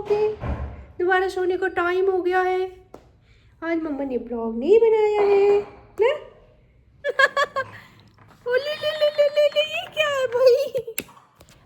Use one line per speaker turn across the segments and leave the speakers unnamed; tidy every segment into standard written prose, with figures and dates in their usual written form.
के दोबारा सोने का टाइम हो गया है। आज मम्मा ने ब्लॉग नहीं बनाया है ना। ओ ले, ये क्या है भाई।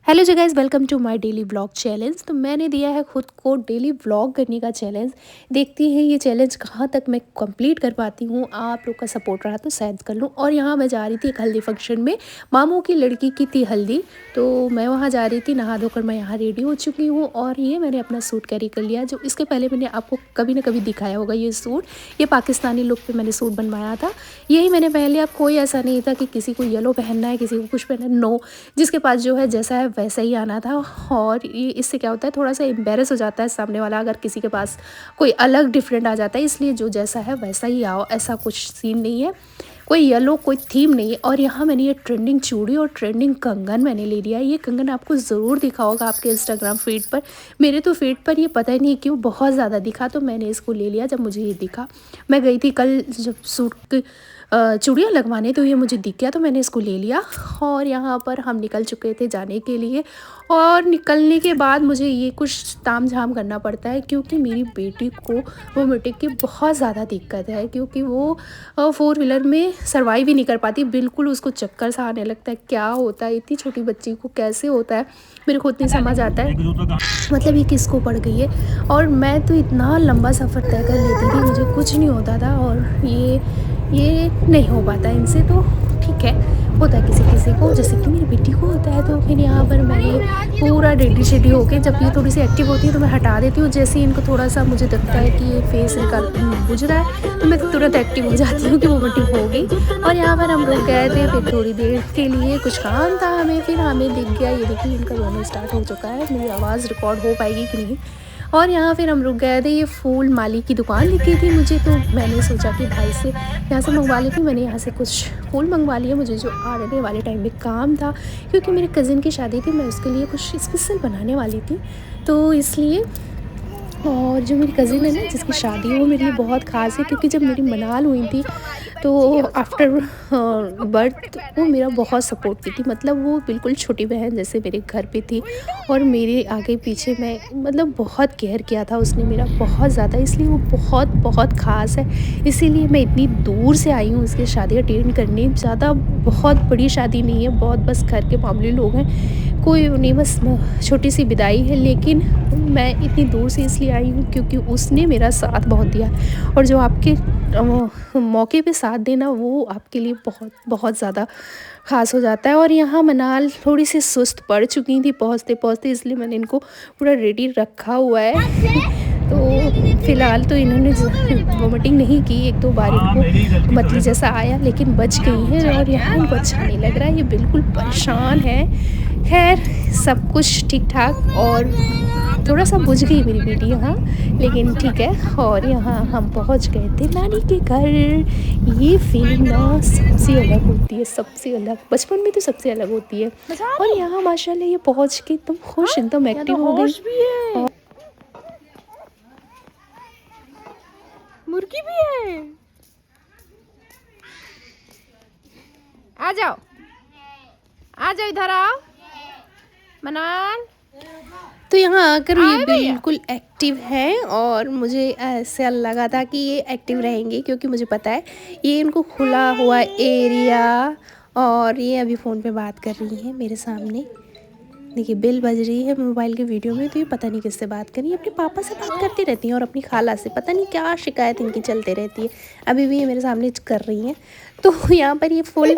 Hello ji guys, welcome to my daily vlog challenge. तो मैंने दिया है खुद को डेली व्लॉग करने का चैलेंज। देखती है ये चैलेंज कहाँ तक मैं कंप्लीट कर पाती हूँ। आप लोग का सपोर्ट रहा तो शायद कर लूँ। और यहाँ मैं जा रही थी एक हल्दी फंक्शन में, मामू की लड़की की थी हल्दी, तो मैं वहाँ जा रही थी। नहा धोकर मैं यहाँ रेडी हो चुकी हूँ और ये मैंने अपना सूट कैरी कर लिया, जो इसके पहले मैंने आपको कभी ना कभी दिखाया होगा। ये सूट, ये पाकिस्तानी लुक पे मैंने सूट बनवाया था, यही मैंने पहन लिया। कोई ऐसा नहीं था कि किसी को येलो पहनना है, किसी को कुछ पहनना है, नो, जिसके पास जो है जैसा है वैसा ही आना था। और ये इससे क्या होता है, थोड़ा सा एम्बेरस हो जाता है सामने वाला अगर किसी के पास कोई अलग डिफरेंट आ जाता है, इसलिए जो जैसा है वैसा ही आओ, ऐसा कुछ सीन नहीं है, कोई येलो कोई थीम नहीं है। और यहाँ मैंने ये ट्रेंडिंग चूड़ी और ट्रेंडिंग कंगन मैंने ले लिया है। ये कंगन आपको ज़रूर दिखा होगा आपके इंस्टाग्राम फीड पर। मेरे तो फीड पर ये पता ही नहीं क्यों बहुत ज़्यादा दिखा, तो मैंने इसको ले लिया जब मुझे ये दिखा। मैं गई थी कल जब सूट की चूड़ियाँ लगवाने, तो ये मुझे दिख गया तो मैंने इसको ले लिया। और यहाँ पर हम निकल चुके थे जाने के लिए। और निकलने के बाद मुझे ये कुछ ताम झाम करना पड़ता है, क्योंकि मेरी बेटी को वोमिटिंग की बहुत ज़्यादा दिक्कत है, क्योंकि वो 4 व्हीलर में सर्वाइव ही नहीं कर पाती। बिल्कुल उसको चक्कर सा आने लगता है। क्या होता है इतनी छोटी बच्ची को, कैसे होता है मेरे को नहीं समझ आता है, मतलब ये किसको पड़ गई है। और मैं तो इतना लंबा सफ़र तय कर लेती थी, मुझे कुछ नहीं होता था, और ये नहीं हो पाता इनसे। तो ठीक है, होता है किसी किसी को, जैसे कि मेरी बेटी को होता है। तो फिर यहाँ पर मैंने पूरा रेडी शेडी होके, जब ये थोड़ी सी एक्टिव होती है तो मैं हटा देती हूँ। जैसे ही इनको थोड़ा सा मुझे लगता है कि ये फेस इनका बुझ रहा है, तो मैं तुरंत एक्टिव हो जाती हूँ कि वो वोमिटिंग हो गई। और यहाँ पर हम लोग गए थे फिर थोड़ी देर के लिए, कुछ काम था हमें, फिर हमें दिख गया ये देखिए इनका रोना स्टार्ट हो चुका है। मेरी आवाज़ रिकॉर्ड हो पाएगी कि नहीं। और यहाँ फिर हम लोग गए थे, ये फूल माली की दुकान दिखी थी मुझे, तो मैंने सोचा कि भाई से यहाँ से मंगवा लेती हूँ। मैंने यहाँ से कुछ फूल मंगवा लिए, मुझे जो आने वाले टाइम में काम था, क्योंकि मेरे कज़िन की शादी थी, मैं उसके लिए कुछ स्पेशल बनाने वाली थी, तो इसलिए। और जो मेरी कज़िन है ना जिसकी शादी है, वो मेरे लिए बहुत ख़ास है, क्योंकि जब मेरी मनाल हुई थी तो आफ्टर बर्थ वो मेरा बहुत सपोर्ट की थी। मतलब वो बिल्कुल छोटी बहन जैसे मेरे घर पे थी, और मेरे आगे पीछे मैं मतलब बहुत केयर किया था उसने मेरा बहुत ज़्यादा, इसलिए वो बहुत बहुत ख़ास है। इसीलिए मैं इतनी दूर से आई हूँ उसकी शादी अटेंड करने। ज़्यादा बहुत बड़ी शादी नहीं है, बहुत बस घर के मामूली लोग हैं, कोई नहीं, बस छोटी सी विदाई है। लेकिन मैं इतनी दूर से इसलिए आई हूँ क्योंकि उसने मेरा साथ बहुत दिया, और जो आपके मौके पे साथ देना वो आपके लिए बहुत बहुत ज़्यादा ख़ास हो जाता है। और यहाँ मनाल थोड़ी सी सुस्त पड़ चुकी थी पहुँचते पहुँचते, इसलिए मैंने इनको पूरा रेडी रखा हुआ है। तो फ़िलहाल तो इन्होंने वोमिटिंग नहीं की, 1-2 बार इनको मतली जैसा आया, लेकिन बच गई हैं। और यहाँ इनको अच्छा नहीं लग रहा है, ये बिल्कुल परेशान है। खैर सब कुछ ठीक ठाक, और थोड़ा सा बुझ गई मेरी बेटी यहाँ, लेकिन ठीक है। और यहाँ हम पहुँच गए थे नानी के घर। ये फीलिंग ना सबसे अलग होती है, सबसे अलग, बचपन में तो सबसे अलग होती है। और यहाँ माशाल्लाह ये पहुँच के एकदम खुश, एकदम एक्टिव हो गई। और
मुर्गी भी है, आ जाओ आ जाओ, इधर आओ मनाल।
तो यहाँ आकर ये बिल्कुल एक्टिव है, और मुझे ऐसा लगा था कि ये एक्टिव रहेंगे, क्योंकि मुझे पता है ये इनको खुला हुआ एरिया। और ये अभी फ़ोन पे बात कर रही है मेरे सामने, देखिए बेल बज रही है मोबाइल के वीडियो में, तो ये पता नहीं किससे बात कर रही है। अपने पापा से बात करती रहती हैं और अपनी खाला से, पता नहीं क्या शिकायत इनकी चलते रहती है। अभी भी ये मेरे सामने कर रही हैं, तो यहाँ पर ये फुल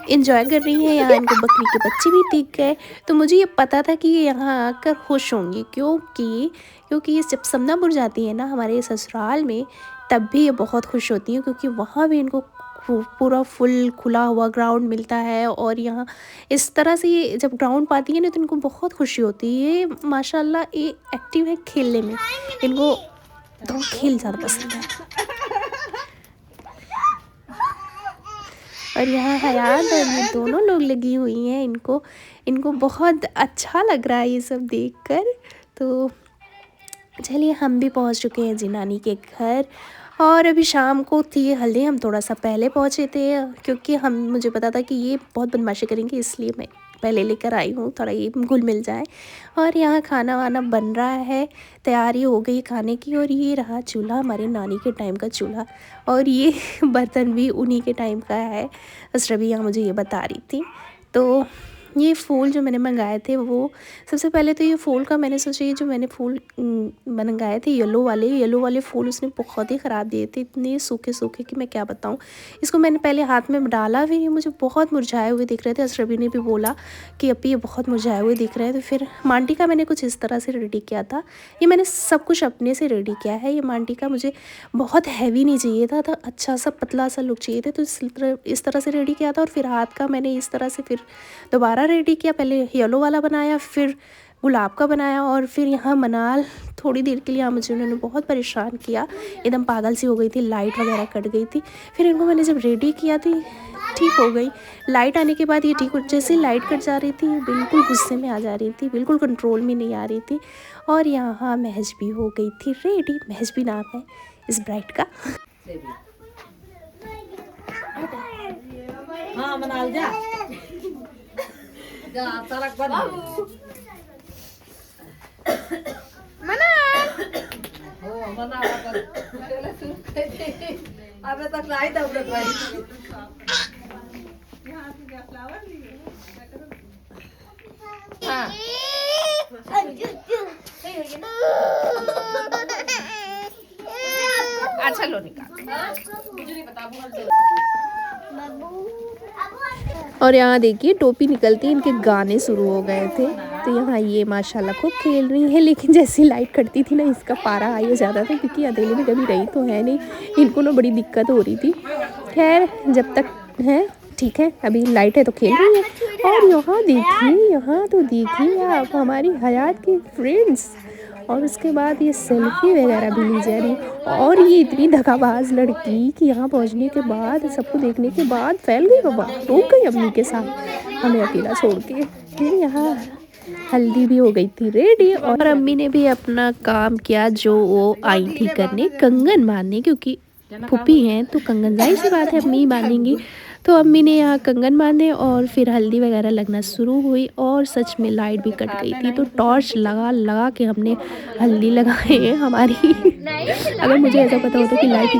इंजॉय कर रही हैं। यहाँ इनको बकरी के बच्चे भी दिख गए, तो मुझे ये पता था कि ये यहाँ आकर खुश होंगी, क्योंकि ये जब समनापुर जाती है ना हमारे ससुराल में, तब भी ये बहुत खुश होती हैं, क्योंकि वहाँ भी इनको पूरा फुल खुला हुआ ग्राउंड मिलता है। और यहाँ इस तरह से ये जब ग्राउंड पाती है ना, तो इनको बहुत खुशी होती है। ये माशाल्लाह ये एक्टिव है खेलने में, इनको तो खेल ज़्यादा पसंद है। और यहाँ हयात और ये दोनों लोग लगी हुई हैं, इनको बहुत अच्छा लग रहा है ये सब देखकर। तो चलिए हम भी पहुँच चुके हैं जी नानी के घर। और अभी शाम को थी हल्दी, हम थोड़ा सा पहले पहुँचे थे, क्योंकि मुझे पता था कि ये बहुत बदमाशी करेंगे, इसलिए मैं पहले लेकर आई हूँ, थोड़ा ये घुल मिल जाए। और यहाँ खाना वाना बन रहा है, तैयारी हो गई खाने की। और ये रहा चूल्हा, हमारे नानी के टाइम का चूल्हा, और ये बर्तन भी उन्हीं के टाइम का है। असरबी यहाँ मुझे ये बता रही थी। तो ये फूल जो मैंने मंगाए थे, वो सबसे पहले तो ये फूल का मैंने सोचा, ये जो मैंने फूल मंगाए थे येलो वाले फूल, उसने बहुत ही ख़राब दिए थे, इतने सूखे सूखे कि मैं क्या बताऊँ। इसको मैंने पहले हाथ में डाला, फिर ये मुझे बहुत मुरझाए हुए दिख रहे थे। असरबी ने भी बोला कि अपी ये बहुत मुरझाए हुए दिख रहे हैं। तो फिर मांटी का मैंने कुछ इस तरह से रेडी किया था। ये मैंने सब कुछ अपने से रेडी किया है। ये मांटी का मुझे बहुत हैवी नहीं चाहिए था, तो अच्छा सा पतला सा लुक चाहिए था, तो इस तरह से रेडी किया था। और फिर हाथ का मैंने इस तरह से फिर दोबारा रेडी किया, पहले येलो वाला बनाया, फिर गुलाब का बनाया। और फिर यहाँ मनाल थोड़ी देर के लिए यहाँ मुझे उन्होंने बहुत परेशान किया, एकदम पागल सी हो गई थी, लाइट वगैरह कट गई थी। फिर इनको मैंने जब रेडी किया थी, ठीक हो गई। लाइट आने के बाद ये ठीक हो, जैसे ही लाइट कट जा रही थी बिल्कुल गुस्से में आ जा रही थी, बिल्कुल कंट्रोल में नहीं आ रही थी। और यहाँ महज भी हो गई थी रेडी। महज भी नाम है इस ब्राइड का।
हाँ मनाल जा जा सड़क बंद हो मनाल अबे तक लाई दब तक भाई।
हाँ अच्छा लो निकाल।
और यहाँ देखिए टोपी निकलती, इनके गाने शुरू हो गए थे। तो यहाँ ये माशाल्लाह खूब खेल रही है। लेकिन जैसी लाइट कटती थी ना, इसका पारा आ जाता था, क्योंकि अकेले में कभी रही तो है नहीं, इनको ना बड़ी दिक्कत हो रही थी। खैर जब तक है ठीक है, अभी लाइट है तो खेल रही है। और यहाँ तो देखिए आप हमारी हयात की फ्रेंड्स। और उसके बाद ये सेल्फी वगैरह भी ली जा रही। और ये इतनी धकाबाज लड़की कि यहाँ पहुँचने के बाद, सबको देखने के बाद फैल गई, बाबा रुक गई अम्मी के साथ हमें अकेला छोड़ के। फिर यहाँ हल्दी भी हो गई थी रेडी, और अम्मी ने भी अपना काम किया जो वो आई थी करने, कंगन बांधने, क्योंकि फूफी हैं तो कंगन जाहिर सी बात है अम्मी ही बांधेंगी। तो अम्मी ने यहाँ कंगन बांधे और फिर हल्दी वगैरह लगना शुरू हुई। और सच में लाइट भी कट गई थी, तो टॉर्च लगा के हमने हल्दी लगाए हैं हमारी। अगर मुझे ऐसा पता होता कि लाइट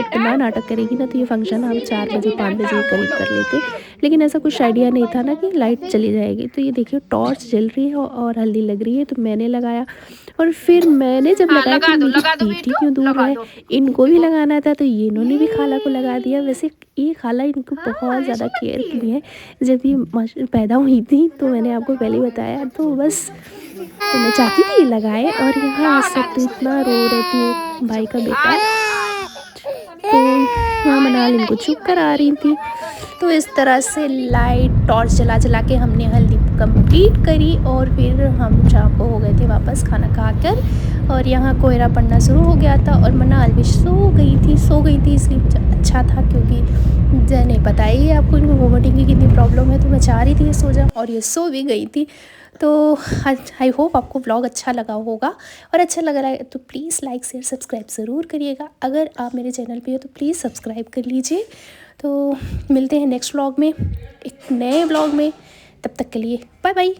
इतना नाटक करेगी ना, तो ये फंक्शन हम 4 बजे 5 बजे करीब कर लेते। लेकिन ऐसा कुछ आइडिया नहीं था ना कि लाइट चली जाएगी। तो ये देखिए टॉर्च जल रही है और हल्दी लग रही है, तो मैंने लगाया। और फिर मैंने जब लगाया तो मेरी बेटी क्यों दूर है, इनको भी लगाना था, तो ये इन्होंने भी खाला को लगा दिया। वैसे ये खाला इनको बहुत ज़्यादा केयर की है। जब ये पैदा हुई थी तो मैंने आपको पहले ही बताया, तो बस तो मैं चाहती थी ये लगाए। और यहाँ सब तो इतना रो रहे थे भाई का बेटा, तो यहाँ मनाल इनको चुप करा रही थी। तो इस तरह से लाइट टॉर्च जला के हमने हल्दी कंप्लीट करी। और फिर हम चाको हो गए थे वापस खाना खाकर। और यहाँ कोहरा पड़ना शुरू हो गया था और मनाल भी सो गई थी इसलिए अच्छा था, क्योंकि नहीं पता ही है आपको, इनको वोमिटिंग की कितनी प्रॉब्लम है, तो मैं चाह रही थी ये सो जाए, और ये सो भी गई थी। तो आई होप आपको व्लॉग अच्छा लगा होगा, और अच्छा लग रहा है तो प्लीज़ लाइक शेयर सब्सक्राइब ज़रूर करिएगा। अगर आप मेरे चैनल पे हो तो प्लीज़ सब्सक्राइब कर लीजिए। तो मिलते हैं नेक्स्ट व्लॉग में, एक नए व्लॉग में। तब तक के लिए बाय बाय।